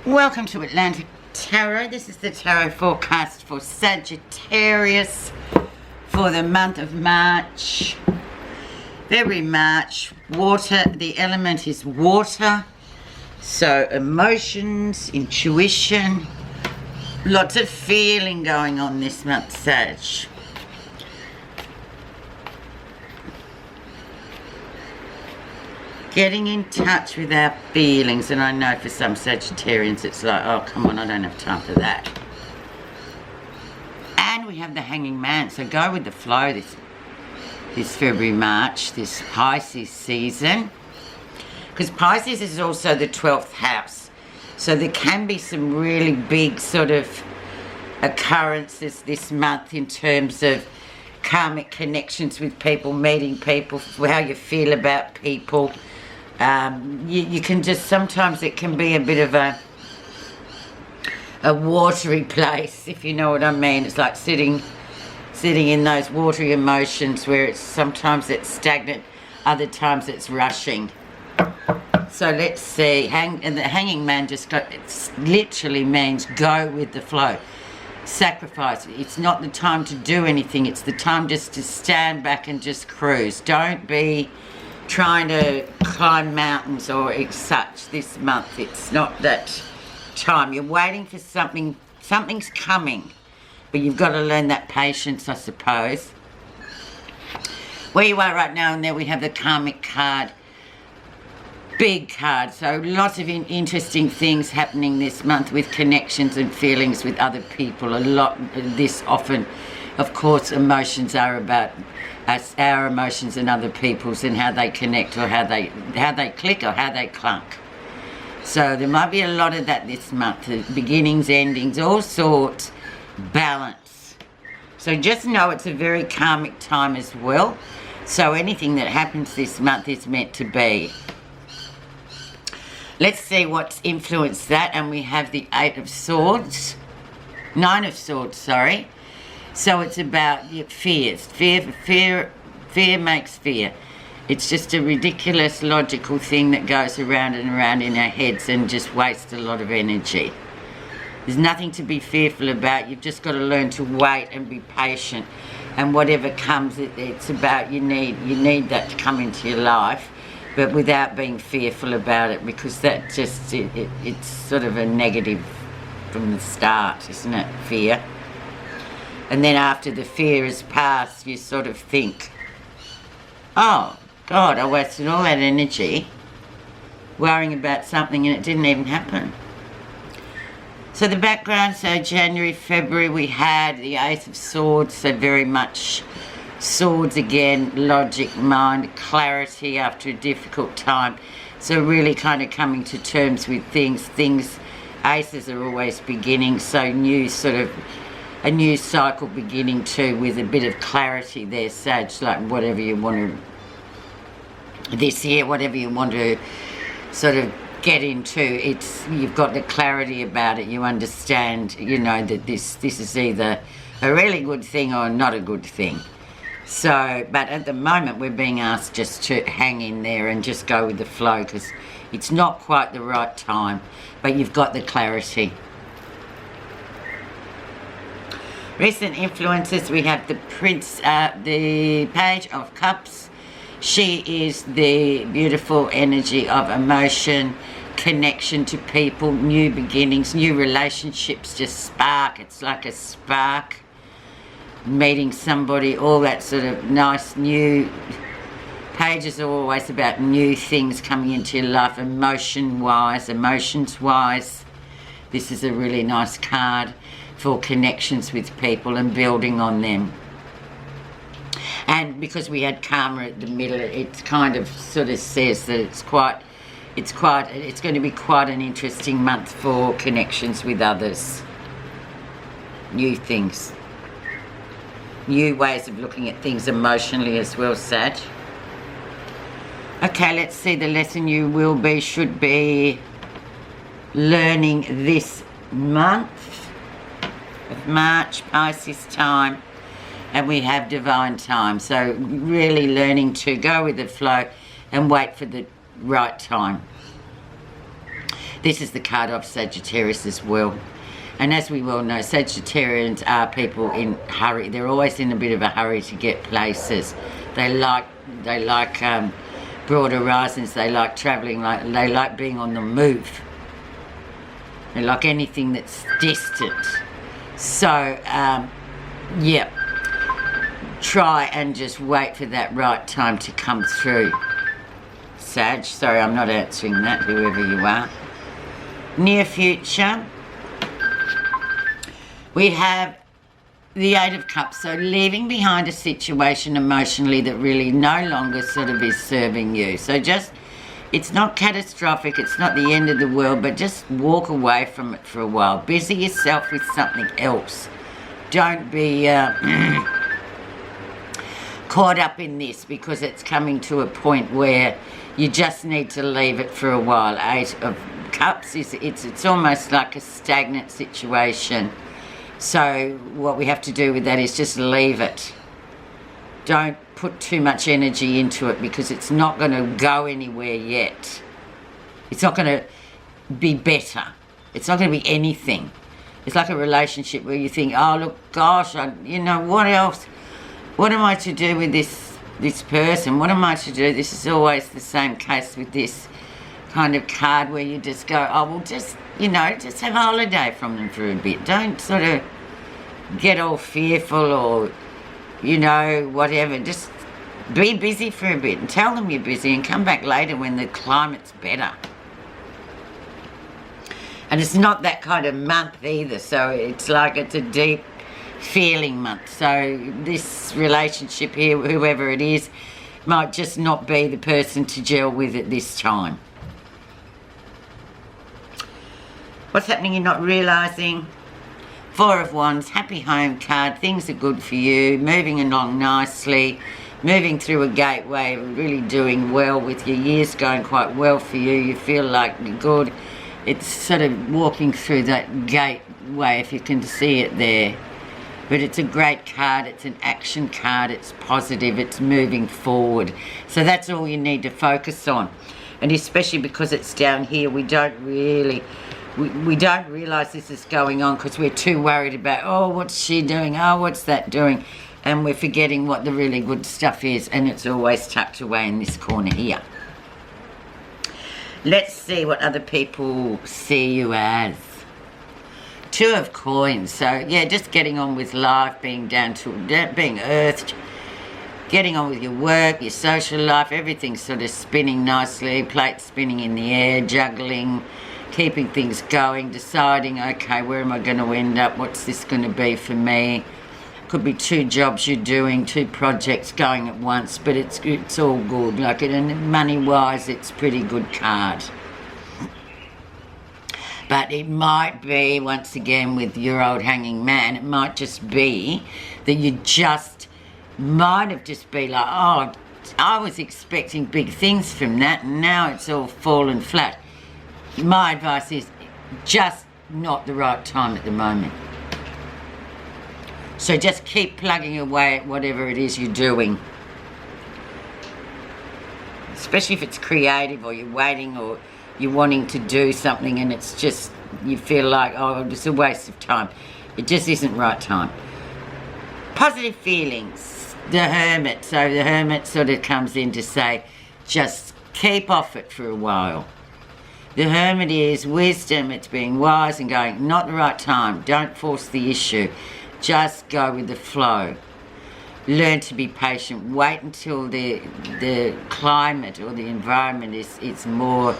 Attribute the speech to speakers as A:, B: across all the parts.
A: Welcome to Atlantic Tarot. This is the tarot forecast for Sagittarius for the month of March. February, March. Water, the element is water. So emotions, intuition, lots of feeling going on this month, Sag. Getting in touch with our feelings, and I know for some Sagittarians it's like, oh come on, I don't have time for that. And we have the Hanging Man, so go with the flow this February, March, this Pisces season. Because Pisces is also the 12th house. So there can be some really big sort of occurrences this month in terms of karmic connections with people, meeting people, how you feel about people. You can just, sometimes it can be a bit of a watery place, if you know what I mean. It's like sitting in those watery emotions where it's sometimes it's stagnant, other times it's rushing. So let's see, and the Hanging Man just it literally means go with the flow. Sacrifice. It's not the time to do anything, it's the time just to stand back and just cruise. Don't be trying to climb mountains or such this month. It's not that time. You're waiting for something. Something's coming, but you've got to learn that patience, I suppose. Where you are right now, and there we have the karmic card. Big card. So lots of interesting things happening this month with connections and feelings with other people. A lot this often, of course, emotions are about us, our emotions and other people's, and how they connect, or how they click, or how they clunk. So there might be a lot of that this month. Beginnings, endings, all sorts, balance. So just know it's a very karmic time as well. So anything that happens this month is meant to be. Let's see what's influenced that. And we have the Nine of Swords, sorry. So it's about your fears. Fear makes fear. It's just a ridiculous logical thing that goes around and around in our heads and just wastes a lot of energy. There's nothing to be fearful about. You've just got to learn to wait and be patient. And whatever comes, it's about you need that to come into your life, but without being fearful about it, because that just it's sort of a negative from the start, isn't it? Fear. And then after the fear has passed, you sort of think, oh, God, I wasted all that energy worrying about something and it didn't even happen. So the background, so January, February, we had the Ace of Swords, so very much swords again, logic, mind, clarity after a difficult time. So really kind of coming to terms with things. Aces are always beginning, so new sort of, a new cycle beginning too, with a bit of clarity there, Sag, like whatever you want to, this year, whatever you want to sort of get into, you've got the clarity about it. You understand, you know, that this is either a really good thing or not a good thing. So, but at the moment we're being asked just to hang in there and just go with the flow, because it's not quite the right time, but you've got the clarity. Recent influences, we have the the Page of Cups. She is the beautiful energy of emotion, connection to people, new beginnings, new relationships just spark. It's like a spark. Meeting somebody, all that sort of nice new pages are always about new things coming into your life, emotions-wise. This is a really nice card for connections with people and building on them. And because we had karma at the middle, it kind of sort of says that it's going to be quite an interesting month for connections with others. New things. New ways of looking at things emotionally as well, Sag. Okay, let's see the lesson you should be learning this month of March, Pisces time. And we have divine time. So really learning to go with the flow and wait for the right time. This is the card of Sagittarius as well. And as we well know, Sagittarians are people in hurry. They're always in a bit of a hurry to get places. They like broad horizons. They like travelling. They like being on the move. They like anything that's distant. So, yeah. Try and just wait for that right time to come through. Sag, sorry, I'm not answering that, whoever you are. Near future, we have the Eight of Cups. So leaving behind a situation emotionally that really no longer sort of is serving you. So just, it's not catastrophic, it's not the end of the world, but just walk away from it for a while. Busy yourself with something else. Don't be caught up in this, because it's coming to a point where you just need to leave it for a while. Eight of Cups is it's almost like a stagnant situation. So what we have to do with that is just leave it. Don't put too much energy into it, because it's not going to go anywhere yet. It's not going to be better. It's not going to be anything. It's like a relationship where you think, oh look, gosh, you know, what else? What am I to do with this person? What am I to do? This is always the same case with this kind of card, where you just go, oh, well, just, you know, just have a holiday from them for a bit. Don't sort of get all fearful or, you know, whatever. Just be busy for a bit and tell them you're busy, and come back later when the climate's better. And it's not that kind of month either, so it's like it's a deep feeling month. So this relationship here, whoever it is, might just not be the person to gel with at this time. What's happening you're not realising? Four of Wands, happy home card. Things are good for you, moving along nicely, moving through a gateway, really doing well with your years going quite well for you. You feel like you're good. It's sort of walking through that gateway, if you can see it there. But it's a great card, it's an action card, it's positive, it's moving forward. So that's all you need to focus on. And especially because it's down here, we don't really, we don't realise this is going on, because we're too worried about, oh, what's she doing? Oh, what's that doing? And we're forgetting what the really good stuff is, and it's always tucked away in this corner here. Let's see what other people see you as. Two of Coins. So yeah, just getting on with life, being being earthed, getting on with your work, your social life, everything's sort of spinning nicely, plates spinning in the air, juggling, keeping things going, deciding, okay, where am I going to end up? What's this going to be for me? Could be two jobs you're doing, two projects going at once, but it's all good. Like, and money-wise, it's a pretty good card. But it might be, once again, with your old hanging man, it might just be that you just might have just been like, oh, I was expecting big things from that, and now it's all fallen flat. My advice is just not the right time at the moment. So just keep plugging away at whatever it is you're doing. Especially if it's creative, or you're waiting, or you're wanting to do something and it's just, you feel like, oh, it's a waste of time. It just isn't right time. Positive feelings. The Hermit. So the Hermit sort of comes in to say, just keep off it for a while. The Hermit is wisdom. It's being wise and going, not the right time. Don't force the issue. Just go with the flow. Learn to be patient. Wait until the climate or the environment is more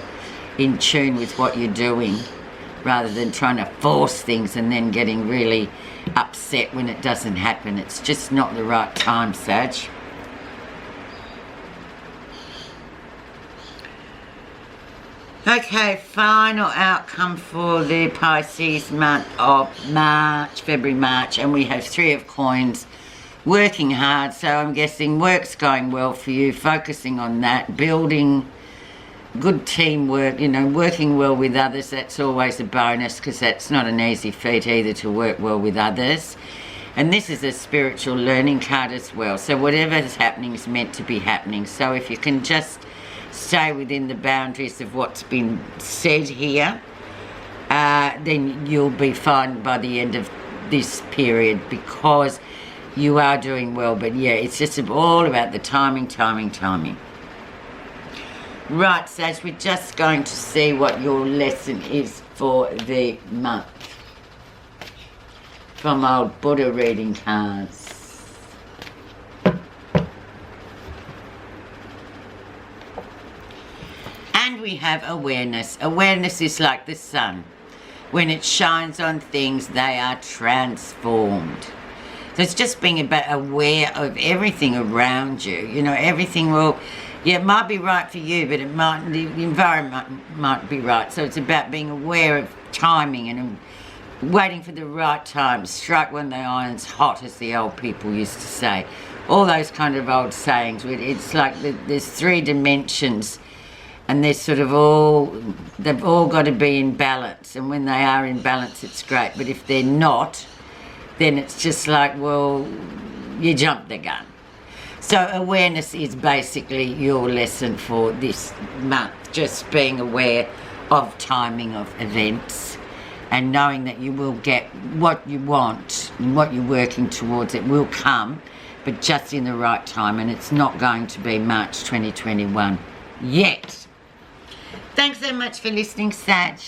A: in tune with what you're doing, rather than trying to force things and then getting really upset when it doesn't happen. It's just not the right time, Sag. Okay, final outcome for the Pisces month of March, February, March, and we have Three of Coins. Working hard, so I'm guessing work's going well for you, focusing on that, building good teamwork, you know, working well with others. That's always a bonus, because that's not an easy feat either, to work well with others. And this is a spiritual learning card as well, so whatever is happening is meant to be happening. So if you can just stay within the boundaries of what's been said here, then you'll be fine by the end of this period, because you are doing well. But yeah, it's just all about the timing. Right, Sag, we're just going to see what your lesson is for the month from old Buddha reading cards. And we have awareness. Awareness is like the sun. When it shines on things, they are transformed. So it's just being about aware of everything around you. You know, everything will, yeah, it might be right for you, but it might, the environment might be right. So it's about being aware of timing and waiting for the right time. Strike when the iron's hot, as the old people used to say. All those kind of old sayings. It's like there's 3 dimensions, and they're sort of they've all got to be in balance. And when they are in balance, it's great. But if they're not, then it's just like, well, you jumped the gun. So awareness is basically your lesson for this month. Just being aware of timing of events and knowing that you will get what you want and what you're working towards. It will come, but just in the right time. And it's not going to be March 2021 yet. Thanks so much for listening, Sag.